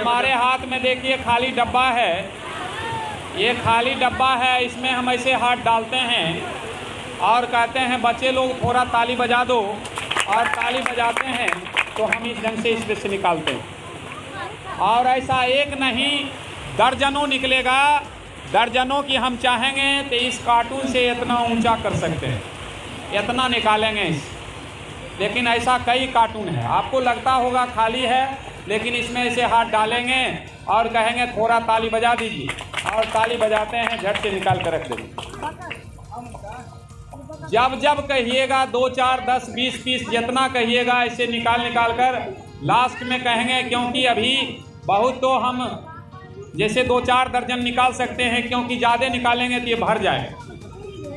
हमारे हाथ में देखिए खाली डब्बा है, ये खाली डब्बा है, इसमें हम ऐसे हाथ डालते हैं और कहते हैं बच्चे लोग थोड़ा ताली बजा दो, और ताली बजाते हैं तो हम इस ढंग से इसमें से निकालते हैं। और ऐसा एक नहीं दर्जनों निकलेगा, दर्जनों की हम चाहेंगे तो इस कार्टून से इतना ऊंचा कर सकते हैं, इतना निकालेंगे इस। लेकिन ऐसा कई कार्टून है, आपको लगता होगा खाली है, लेकिन इसमें ऐसे हाथ डालेंगे और कहेंगे थोड़ा ताली बजा दीजिए, और ताली बजाते हैं, झट से निकाल कर रख देंगे। जब जब कहिएगा 2, 4, 10, 20 पीस जितना कहिएगा ऐसे निकाल कर लास्ट में कहेंगे, क्योंकि अभी बहुत तो हम जैसे 2-4 दर्जन निकाल सकते हैं, क्योंकि ज़्यादा निकालेंगे तो ये भर जाएगा।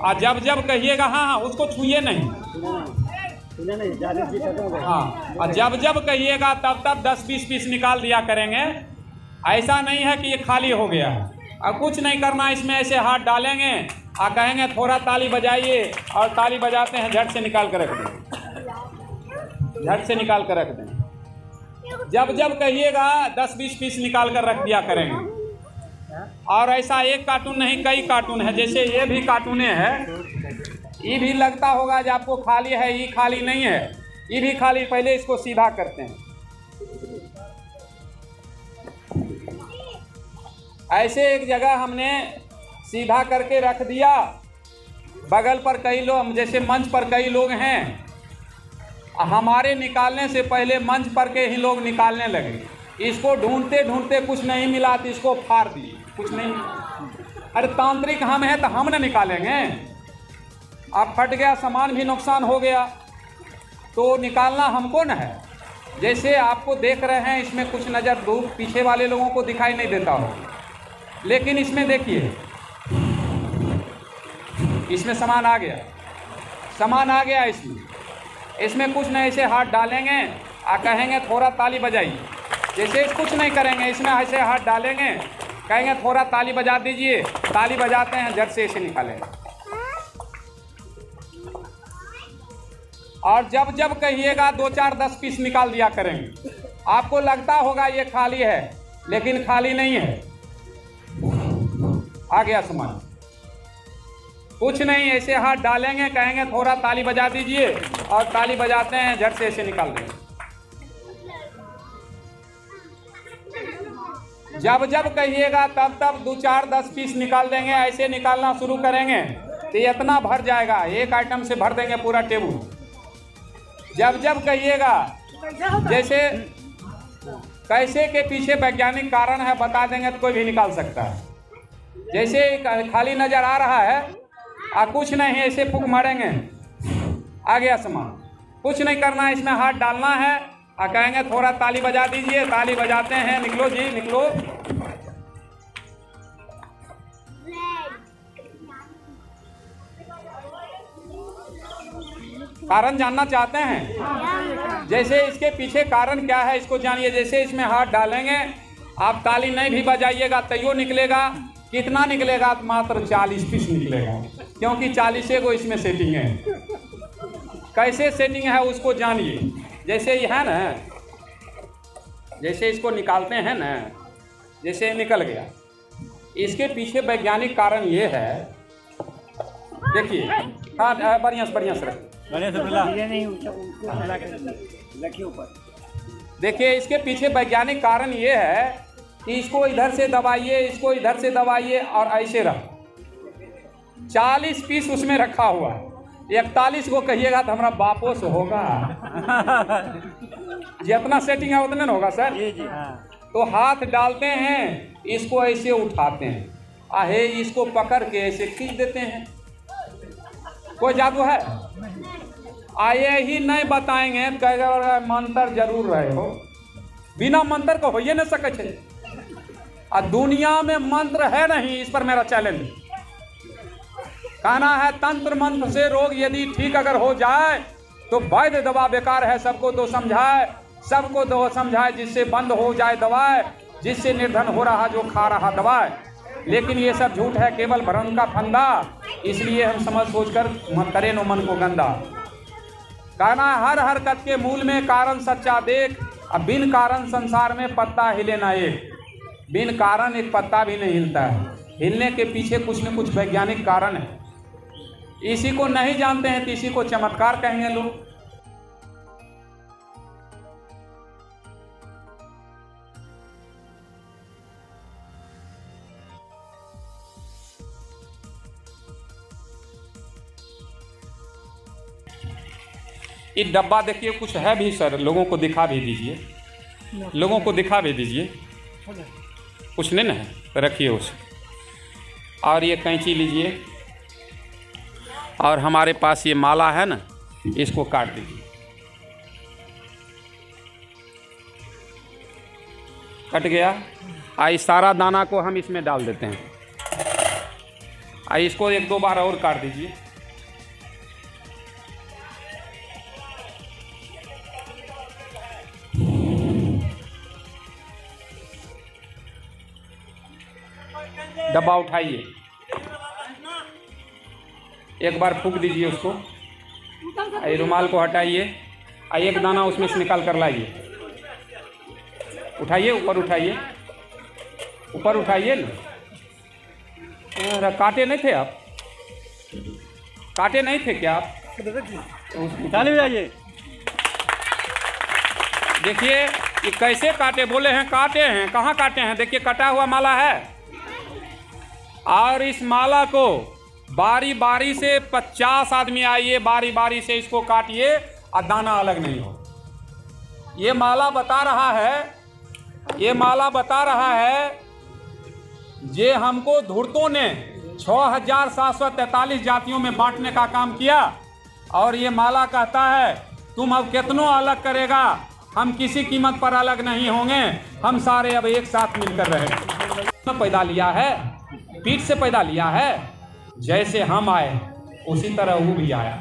और जब जब कहिएगा हाँ उसको छूइए नहीं, हाँ, और जब जब कहिएगा तब तब 10-20 पीस निकाल दिया करेंगे। ऐसा नहीं है कि ये खाली हो गया है। अब कुछ नहीं करना, इसमें ऐसे हाथ डालेंगे और कहेंगे थोड़ा ताली बजाइए, और ताली बजाते हैं, झट से निकाल कर रख दें, झट से निकाल कर रख दें। जब जब कहिएगा 10-20 पीस निकाल कर रख दिया करेंगे। और ऐसा एक कार्टून नहीं, कई कार्टून है। जैसे ये भी कार्टूने हैं, ये भी लगता होगा जो आपको खाली है, ये खाली नहीं है, ये भी खाली। पहले इसको सीधा करते हैं, ऐसे एक जगह हमने सीधा करके रख दिया। बगल पर कई लोग, जैसे मंच पर कई लोग हैं, हमारे निकालने से पहले मंच पर के ही लोग निकालने लगे। इसको ढूंढते ढूंढते कुछ नहीं मिला तो इसको फाड़ दिए, कुछ नहीं। अरे तांत्रिक हम हैं तो हम न निकालेंगे। अब फट गया, सामान भी नुकसान हो गया, तो निकालना हमको न है। जैसे आपको देख रहे हैं, इसमें कुछ नज़र दूर पीछे वाले लोगों को दिखाई नहीं देता हो, लेकिन इसमें देखिए, इसमें सामान आ गया, सामान आ गया। इसमें कुछ नहीं, ऐसे हाथ डालेंगे और कहेंगे थोड़ा ताली बजाइए। जैसे कुछ नहीं करेंगे, इसमें ऐसे हाथ डालेंगे, कहेंगे थोड़ा ताली बजा दीजिए, ताली बजाते हैं, झट से ऐसे निकालेंगे। और जब जब कहिएगा 2, 4, 10 पीस निकाल दिया करेंगे। आपको लगता होगा ये खाली है, लेकिन खाली नहीं है, आ गया सामान। कुछ नहीं, ऐसे हाथ डालेंगे, कहेंगे थोड़ा ताली बजा दीजिए, और ताली बजाते हैं, झट से ऐसे निकाल देंगे। जब जब कहिएगा तब तब 2, 4, 10 पीस निकाल देंगे। ऐसे निकालना शुरू करेंगे तो ये इतना भर जाएगा, एक आइटम से भर देंगे पूरा टेबल। जब जब कहिएगा, जैसे कैसे के पीछे वैज्ञानिक कारण है बता देंगे तो कोई भी निकाल सकता है। जैसे खाली नजर आ रहा है, कुछ नहीं, ऐसे फूंक मारेंगे, आ गया सामान। कुछ नहीं करना है, इसमें हाथ डालना है और कहेंगे थोड़ा ताली बजा दीजिए, ताली बजाते हैं, निकलो जी निकलो। कारण जानना चाहते हैं? जैसे इसके पीछे कारण क्या है इसको जानिए। जैसे इसमें हाथ डालेंगे, आप ताली नहीं भी बजाइएगा तैयो निकलेगा। कितना निकलेगा? मात्र 40 पीस निकलेगा, क्योंकि 40 को इसमें सेटिंग है। कैसे सेटिंग है उसको जानिए। जैसे ये है ना, जैसे इसको निकालते हैं ना, जैसे निकल गया, इसके पीछे वैज्ञानिक कारण ये है। देखिए, हाँ बढ़िया से रखिए, देखिए इसके पीछे वैज्ञानिक कारण ये है कि इसको इधर से दबाइए, इसको इधर से दबाइए और ऐसे रख। 40 पीस उसमें रखा हुआ है। 41 को कहिएगा तो हमारा बापों से होगा। जितना सेटिंग है उतने न होगा सर। तो हाथ डालते हैं, इसको ऐसे उठाते हैं, आहे इसको पकड़ के ऐसे खींच देते हैं। कोई जादू है? आए ही नहीं बताएंगे, कहेगा मंत्र जरूर रहे हो। बिना मंत्र को हो ही नहीं सके। और दुनिया में मंत्र है नहीं, इस पर मेरा चैलेंज। कहना है तंत्र मंत्र से रोग यदि ठीक अगर हो जाए तो वैद्य दवा बेकार है। सबको तो समझाए, सबको तो समझाए, जिससे बंद हो जाए दवाएं, जिससे निर्धन हो रहा जो खा रहा दवाएं। लेकिन ये सब झूठ है, केवल भ्रम का फंदा। इसलिए हम समझ सोच कर करें नो मन को गंदा। कहना हर हरकत के मूल में कारण सच्चा देख, अब बिन कारण संसार में पत्ता हिले ना एक, बिन कारण एक पत्ता भी नहीं हिलता है। हिलने के पीछे कुछ न कुछ वैज्ञानिक कारण है। इसी को नहीं जानते हैं तो इसी को चमत्कार कहेंगे लोग। ये डब्बा देखिए कुछ है भी सर, लोगों को दिखा भी दीजिए, लोगों को दिखा भी दीजिए। कुछ नहीं ना है तो रखिए उसे। और ये कैंची लीजिए, और हमारे पास ये माला है ना, इसको काट दीजिए। कट गया। इस सारा दाना को हम इसमें डाल देते हैं। इसको एक दो बार और काट दीजिए। डब्बा उठाइए, एक बार फूंक दीजिए उसको। ये रुमाल को हटाइए, एक दाना उसमें से निकाल कर लाइए। उठाइए, ऊपर उठाइए, ऊपर उठाइए ना। काटे नहीं थे आप? काटे नहीं थे क्या आप? चालू जाइए। देखिए ये कैसे काटे, बोले हैं काटे हैं, कहाँ काटे हैं? देखिए कटा हुआ माला है। और इस माला को बारी बारी से 50 आदमी आइए, बारी बारी से इसको काटिए और दाना अलग नहीं हो। ये माला बता रहा है, ये माला बता रहा है जे हमको धूर्तों ने 6743 जातियों में बांटने का काम किया। और ये माला कहता है तुम अब कितनों अलग करेगा, हम किसी कीमत पर अलग नहीं होंगे, हम सारे अब एक साथ मिलकर रहेंगे। पैदा लिया है, पीठ से पैदा लिया है। जैसे हम आए उसी तरह वो भी आया।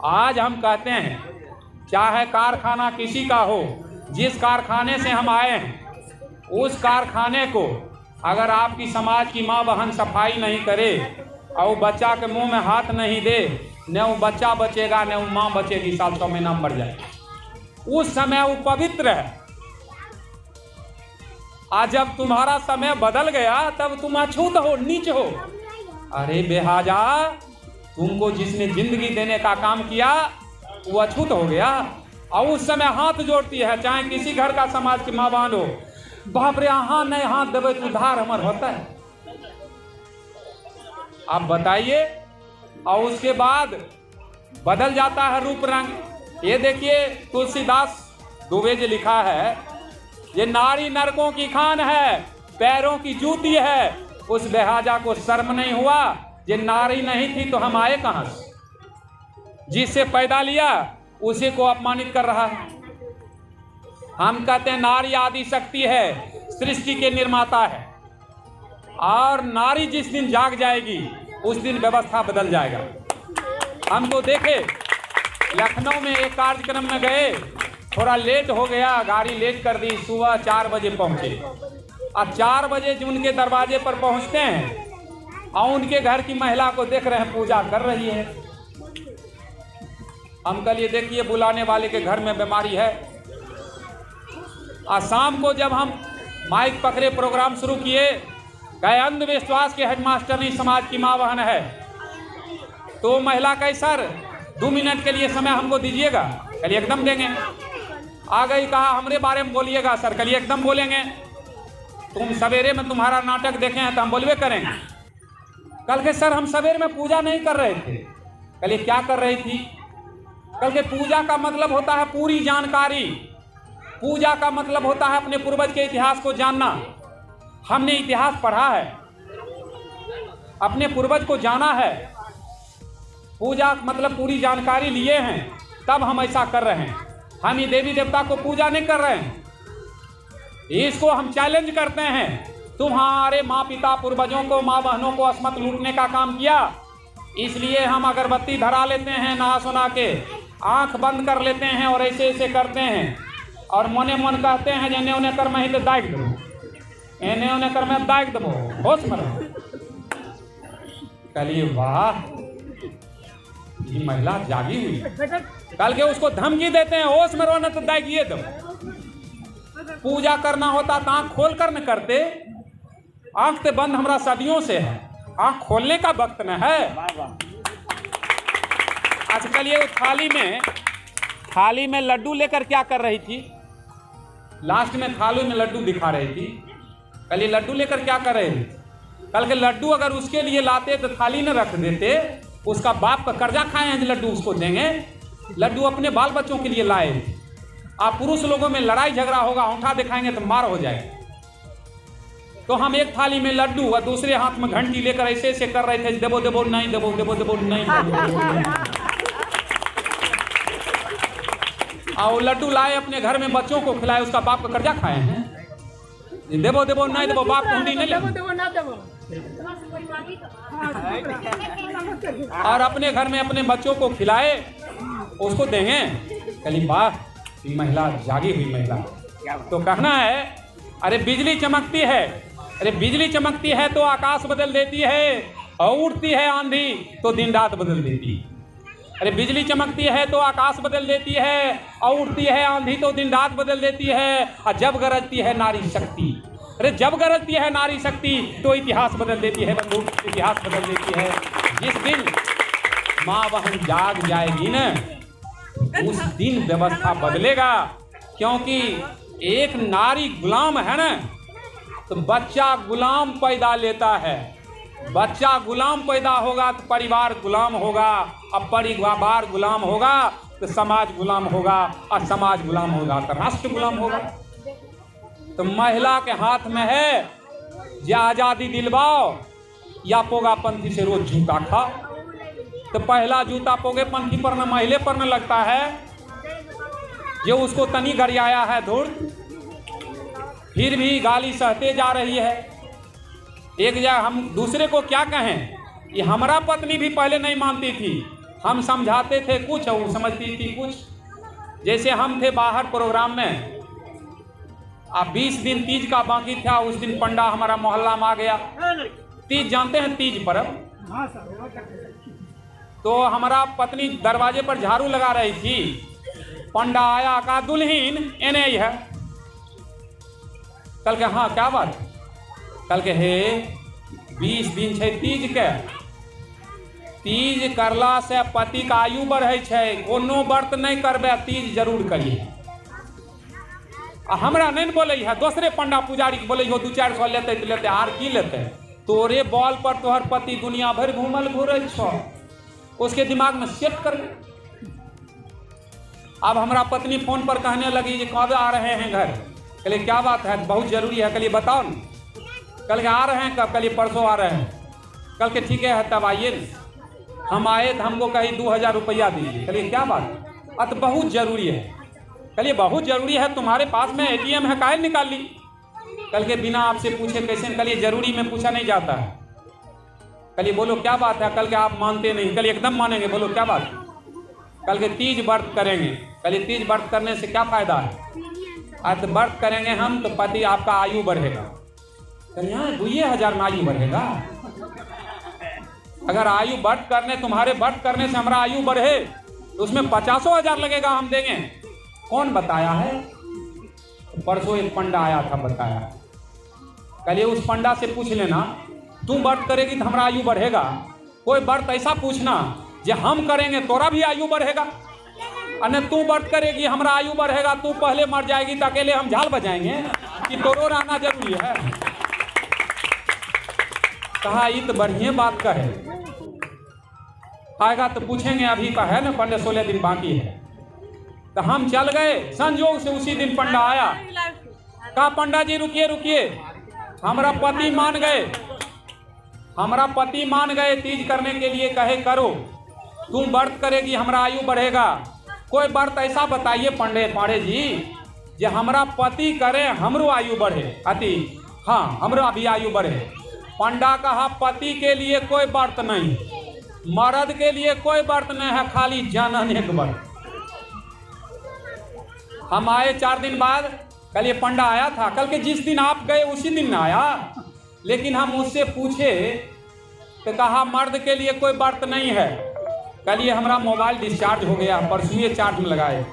आज हम कहते हैं चाहे कारखाना किसी का हो, जिस कारखाने से हम आए हैं उस कारखाने को अगर आपकी समाज की माँ बहन सफाई नहीं करे और वो बच्चा के मुंह में हाथ नहीं दे, न वो बच्चा बचेगा न वो माँ बचेगी, 700 महीना मर जाए। उस समय वो पवित्र है। आज जब तुम्हारा समय बदल गया तब तुम अछूत हो, नीच हो। अरे बेहाजा, तुमको जिसने जिंदगी देने का काम किया वो अछूत हो गया। और उस समय हाथ जोड़ती है, चाहे किसी घर का समाज की माँ बहन हो, बाप रे हाँ नहीं हाथ देवे तो उधार हमार होता है। आप बताइए। और उसके बाद बदल जाता है रूप रंग। ये देखिए तुलसीदास दुबे जी लिखा है, ये नारी नरकों की खान है, पैरों की जूती है। उस बेहाजा को शर्म नहीं हुआ, ये नारी नहीं थी तो हम आए कहां से? जिससे पैदा लिया उसी को अपमानित कर रहा है। हम कहते हैं नारी आदि शक्ति है, सृष्टि के निर्माता है। और नारी जिस दिन जाग जाएगी उस दिन व्यवस्था बदल जाएगा। हम तो देखे लखनऊ में एक कार्यक्रम में गए, थोड़ा लेट हो गया, गाड़ी लेट कर दी, सुबह 4 बजे पहुंचे। अब 4 बजे जो उनके दरवाजे पर पहुंचते हैं और उनके घर की महिला को देख रहे हैं पूजा कर रही है। हम कल ये देखिए बुलाने वाले के घर में बीमारी है। आज शाम को जब हम माइक पकड़े प्रोग्राम शुरू किए, कहे अंधविश्वास के हेडमास्टर नहीं समाज की माँ बहन है। तो महिला कही सर 2 मिनट के लिए समय हमको दीजिएगा। कलिए एकदम देंगे। आ गई, कहा हमरे बारे में बोलिएगा सर। कलिए एकदम बोलेंगे। तुम सवेरे में तुम्हारा नाटक देखे हैं तो हम बोलवे करेंगे। कल के सर हम सवेरे में पूजा नहीं कर रहे थे। कलिए क्या कर रही थी? कल के पूजा का मतलब होता है पूरी जानकारी। पूजा का मतलब होता है अपने पूर्वज के इतिहास को जानना। हमने इतिहास पढ़ा है, अपने पूर्वज को जाना है। पूजा मतलब पूरी जानकारी लिए हैं, तब हम ऐसा कर रहे हैं। हम ये देवी देवता को पूजा नहीं कर रहे हैं। इसको हम चैलेंज करते हैं। तुम्हारे माँ पिता पूर्वजों को, माँ बहनों को अस्मत लूटने का काम किया, इसलिए हम अगरबत्ती धरा लेते हैं, नहा सुना के आंख बंद कर लेते हैं और ऐसे ऐसे करते हैं। और मोने मन कहते हैं जे ने कर मैं तो दाग दो, एने ओने कर मैं दाग दबो, होश में रहो। कल ये वाह, ये महिला जागी हुई। कल के उसको धमकी देते हैं होश में रहो न तो दागिए दो। पूजा करना होता तो आँख खोल कर न करते। आँख तो बंद हमारा सदियों से है, आँख खोलने का वक्त न है। आजकल ये थाली में लड्डू लेकर क्या कर रही थी? लास्ट में थाली में लड्डू दिखा रही थी। कल ये लड्डू लेकर क्या कर रहे थे? कल के लड्डू अगर उसके लिए लाते तो थाली न रख देते। उसका बाप का कर्जा खाए हैं, लड्डू उसको देंगे। लड्डू अपने बाल बच्चों के लिए लाए। आप पुरुष लोगों में लड़ाई झगड़ा होगा, औंठा दिखाएंगे तो मार हो जाएगा। तो हम एक थाली में लड्डू और दूसरे हाथ में घंटी लेकर ऐसे ऐसे कर रहे थे, देबो देबो नहीं, देबो देबो देबो नहीं। और लड्डू लाए अपने घर में बच्चों को खिलाए, उसका बाप का कर्जा खाए हैं। देबो देबो नहीं देबो, बाप हुंडी नहीं ले। और अपने घर में अपने बच्चों को खिलाए, उसको देंगे। कली वाह, महिला जागी हुई महिला। तो कहना है अरे बिजली चमकती है, अरे बिजली चमकती है तो आकाश बदल देती है, और उठती है आंधी तो दिन रात बदल देती है। अरे बिजली चमकती है तो आकाश बदल देती है, और उठती है आंधी तो दिन रात बदल देती है। और जब गरजती है नारी शक्ति, अरे जब गरजती है नारी शक्ति तो इतिहास बदल देती है बंधु, इतिहास बदल देती है। जिस दिन माँ बहन जाग जाएगी न, उस दिन व्यवस्था बदलेगा। क्योंकि एक नारी गुलाम है ना, तो बच्चा गुलाम पैदा लेता है। बच्चा गुलाम पैदा होगा तो परिवार गुलाम होगा, अब परिवार गुलाम होगा तो समाज गुलाम होगा, और समाज गुलाम होगा तो राष्ट्र गुलाम होगा। तो महिला के हाथ में है या आज़ादी दिलवाओ या पोगा पंथी से रोज जूता खा। तो पहला जूता पोगे पंथी पर न महिले पर न लगता है, जो उसको तनी गरियाया है धूल, फिर भी गाली सहते जा रही है। एक जगह हम दूसरे को क्या कहें, ये हमारा पत्नी भी पहले नहीं मानती थी, हम समझाते थे कुछ और समझती थी कुछ। जैसे हम थे बाहर प्रोग्राम में, अब 20 दिन तीज का बाकी था, उस दिन पंडा हमारा मोहल्ला में आ गया। तीज जानते हैं, तीज पर्व। तो हमारा पत्नी दरवाजे पर झाड़ू लगा रही थी, पंडा आया, कहा दुल्हीन एने ही है। कल के हाँ क्या बात? कल के हे 20 दिन है तीज के, तीज करला से पति का आयु बढ़े छै, कोनो व्रत नहीं करबे, तीज जरूर करिए। हमरा नहीं बोले है, दूसरे पंडा पुजारी के बोले हो 2-400 लेते तो लेते, आर की लेते? तोरे बॉल पर तोहर पति दुनिया भर घूमल घूरे छो, उसके दिमाग में सेट कर। अब हमारा पत्नी फोन पर कहने लगी कि कब आ रहे हैं घर? कल क्या बात है, बहुत जरूरी है। कल बताओ न, कल के आ रहे हैं कब? कल परसों आ रहे हैं। कल के ठीक है तब आइए। हम आए तो हमको कही 2000 रुपया दीजिए। कल क्या बात? अत बहुत जरूरी है। कल बहुत जरूरी है, तुम्हारे पास में ATM है, काहे निकाल ली? कल के बिना आपसे पूछे कैसे? कल जरूरी में पूछा नहीं जाता है। कल बोलो क्या बात है? कल के आप मानते नहीं, कल एकदम मानेंगे। बोलो क्या बात? कल के तीज व्रत करेंगे। कल तीज व्रत करने से क्या फायदा है? आज व्रत करेंगे हम तो पति आपका आयु बढ़ेगा। कल यहाँ 2000 में आयु बढ़ेगा? अगर आयु व्रत करने, तुम्हारे व्रत करने से हमारा आयु बढ़े तो उसमें 50,000 लगेगा, हम देंगे। कौन बताया है? परसों एक पंडा आया था बताया। कल उस पंडा से पूछ लेना, तू व्रत करेगी तो हमारा आयु बढ़ेगा। कोई व्रत ऐसा पूछना जो हम करेंगे तोरा भी आयु बढ़ेगा, और तू व्रत करेगी हमारा आयु बढ़ेगा, तू पहले मर जाएगी तो अकेले हम झाल बजाएंगे कि तोरो रहना जरूरी है। कहा ये तो बढ़िया बात का है। आएगा तो पूछेंगे, अभी का है ना 15-16 दिन बाकी है। तो हम चल गए, संजोग से उसी दिन पंडा आया। कहा पंडा जी रुकिए रुकिए, हमारा पति मान गए, हमारा पति मान गए तीज करने के लिए, कहे करो, तुम व्रत करेगी हमारा आयु बढ़ेगा। कोई व्रत ऐसा बताइए पांडे जी जो हमारा पति करे हमरो आयु बढ़े। अति हाँ, हमरो अभी आयु बढ़े। पंडा कहा पति के लिए कोई व्रत नहीं, मर्द के लिए कोई व्रत नहीं है, खाली जनन एक व्रत। हम आए 4 दिन बाद, कल ये पंडा आया था। कल के जिस दिन आप गए उसी दिन आया, लेकिन हम उससे पूछे तो कहा मर्द के लिए कोई व्रत नहीं है। कल ये हमारा मोबाइल डिस्चार्ज हो गया, परसों चार्ज में लगाए।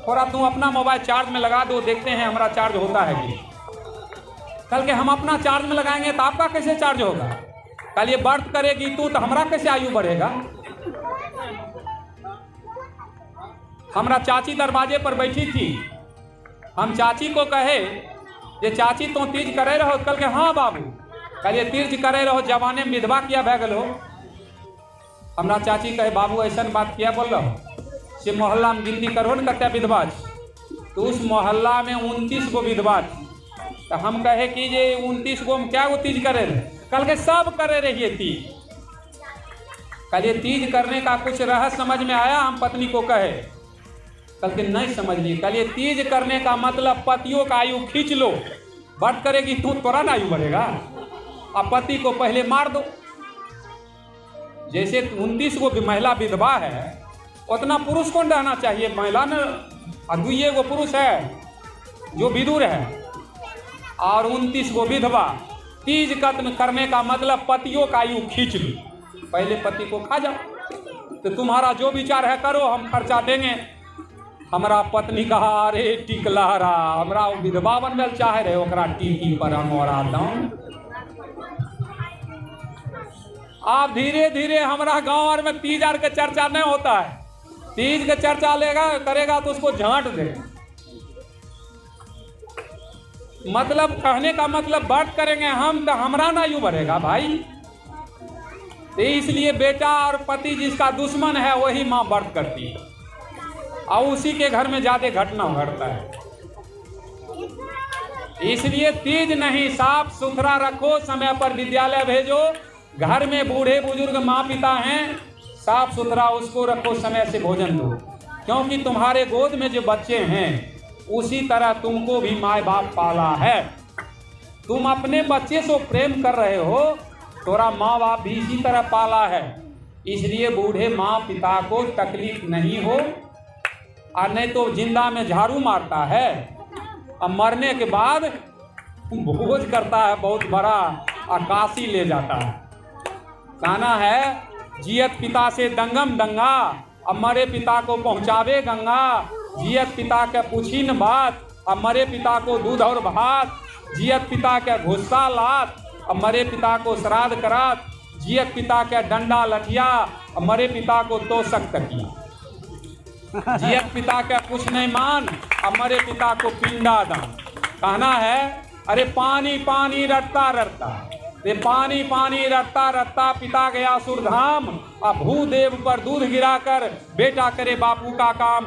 थोड़ा तुम अपना मोबाइल चार्ज में लगा दो, देखते हैं हमारा चार्ज होता है कि। कल के हम अपना चार्ज में लगाएंगे तो आपका कैसे चार्ज होगा? कल ये व्रत करेगी तू तो हमारा कैसे आयु बढ़ेगा? हमारा चाची दरवाजे पर बैठी थी, हम चाची को कहे ये चाची तो तीज करे रहो। कल के हाँ बाबू, कल ये तीज करे रहो, जवाने में विधवा किया भै गलो। हमारा चाची कहे बाबू ऐसा बात किया बोल रहा से मोहल्ला में गिनती करो न कत्या विधवा, तो उस मोहल्ला में 29 गो विधवा थी। तो हम कहे कि ये 29 गो में क्या वो तीज करे रहे? कल के सब करे रहिए तीज। कल ये तीज करने का कुछ रहस्य समझ में आया? हम पत्नी को कहे, कल के नहीं समझ लिए। कल ये तीज करने का मतलब पतियों का आयु खींच लो। व्रत करेगी तू तोरा ना आयु बढ़ेगा। अब पति को पहले मार दो। जैसे 29 गो महिला विधवा है, उतना पुरुष कौन रहना चाहिए? महिला न, और 2 गो पुरुष है जो विदुर है, और 29 गो विधवा। तीज कत्न करने का मतलब पतियों का आयु खींच लो। पहले पति को खा जाओ, तो तुम्हारा जो विचार है करो, हम खर्चा देंगे। हमारा पत्नी कहा अरे टिकलहरा, हमरा विधवा बनल चाहे रहे, ओकरा टीकी पर हम और आता हूँ। आप धीरे धीरे हमारा गांव और में तीज आर के चर्चा नहीं होता है। तीज के चर्चा लेगा करेगा तो उसको झांट दे। मतलब कहने का मतलब व्रत करेंगे हम तो हमारा ना आयु बढ़ेगा भाई। तो इसलिए बेटा और पति जिसका दुश्मन है वही माँ व्रत करती है, और उसी के घर में ज्यादा घटना घटता है। इसलिए तीज नहीं, साफ सुथरा रखो, समय पर विद्यालय भेजो। घर में बूढ़े बुजुर्ग माँ पिता हैं, साफ सुथरा उसको रखो, समय से भोजन दो। क्योंकि तुम्हारे गोद में जो बच्चे हैं उसी तरह तुमको भी माँ बाप पाला है। तुम अपने बच्चे से प्रेम कर रहे हो, थोड़ा माँ बाप भी इसी तरह पाला है। इसलिए बूढ़े माँ पिता को तकलीफ नहीं हो, और नहीं तो जिंदा में झाड़ू मारता है और मरने के बाद भोज करता है बहुत बड़ा, आकाशी ले जाता है। कहना है जियत पिता से दंगम दंगा, अब मरे पिता को पहुँचावे गंगा। जियत पिता के पूछी न बात, अब मरे पिता को दूध और भात। जियत पिता के गुस्सा लात, अब मरे पिता को श्राद्ध करात। जियत पिता के डंडा लठिया, अब मरे पिता को तोशक तकिया। जियत पिता के कुछ नहीं मान, अब मरे पिता को पिंडा दान। कहना है अरे पानी पानी रटता रटता, रे पानी पानी रटता रटता पिता गया सुरधाम। अब भूदेव पर दूध गिराकर बेटा करे बापू का काम।